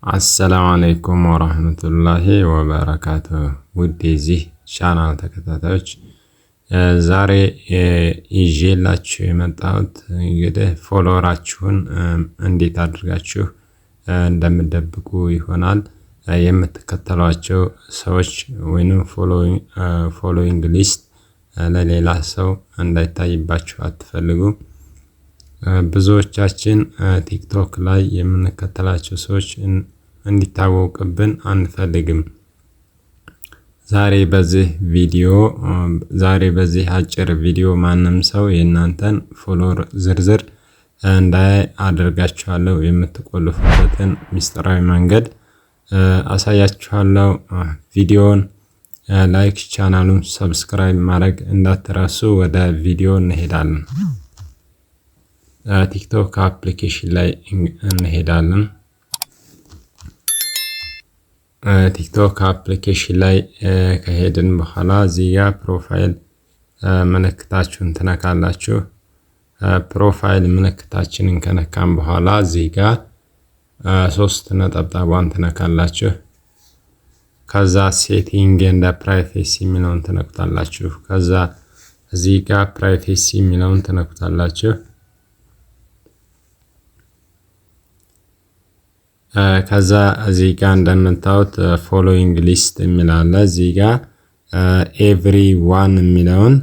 አሰላሙ አለይኩም ወራህመቱላሂ ወበረካቱሁ። ውድ የዚህ ቻናል ተከታታዮች ዛሬ ይዤላችሁ የመጣሁት እንግዲህ ፎሎወራችሁን እንዴት አድርጋችሁ እንደምትደብቁ ይሆናል። የምትከተሏቸው ሰዎች ወይንም ፎሎዊንግ ሊስት ለሌላ ሰው እንዳይታይባችሁ አትፈልጉም። ብዙዎቻችን ቲክቶክ ላይ የምንከተላቸው ሰዎች እንዲታወቅብን አንፈልግም። ዛሬ በዚህ አጭር ቪዲዮ ማንም ሰው የእናንተን ፎሎወር ዝርዝር እንዳያይ አደርጋችኋለሁ። የምትቆልፉበትን ሚስጥራዊ መንገድ አሳያችኋለሁ። ቪዲዮውን ላይክ፣ ቻናሉን ሰብስክራይብ ማድረግ እንዳትረሱ። ወደ ቪዲዮ እንሄዳለን። ቲክቶክ አፕሊኬሽን ላይ እንሄዳለን። ቲክቶክ አፕሊኬሽን ላይ ከሄድን በኋላ እዚህ ጋር ፕሮፋይል ምልክታችሁን ትነካላችሁ። ፕሮፋይል ምልክታችንን ከነካን በኋላ እዚህ ጋር ሶስት ነጠብጣቧን ትነካላችሁ። ከዛ ሴቲንግ ኤንድ ፕራይቬሲ የሚለውን ትነኩታላችሁ። ከዛ እዚህ ጋር ፕራይቬሲ የሚለውን ትነኩታላችሁ። ከዛ እዚህ ጋር እንደምታዩት ፎሎዊንግ ሊስት የሚል አለ። እዚህ ጋር ኤቭሪዋን የሚለውን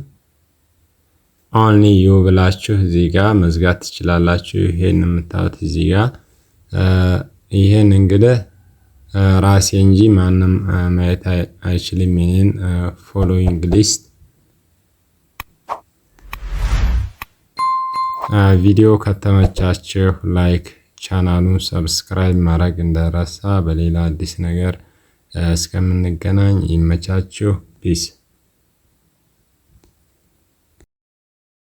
ኦንሊ ዩ ብላችሁ እዚህ ጋር መዝጋት ትችላላችሁ። ይሄን የምታዩት እዚህ ጋር ይሄን እንግዲህ ራሴ እንጂ ማንም ማየት አይችልም። ይሄን ፎሎዊንግ ሊስት ቪዲዮ ከተመቻችሁ ላይክ፣ ቻናሉን ሰብስክራይብ ማድረግ እንዳይረሳ። በሌላ አዲስ ነገር እስከምንገናኝ ይመቻችሁ። ፒስ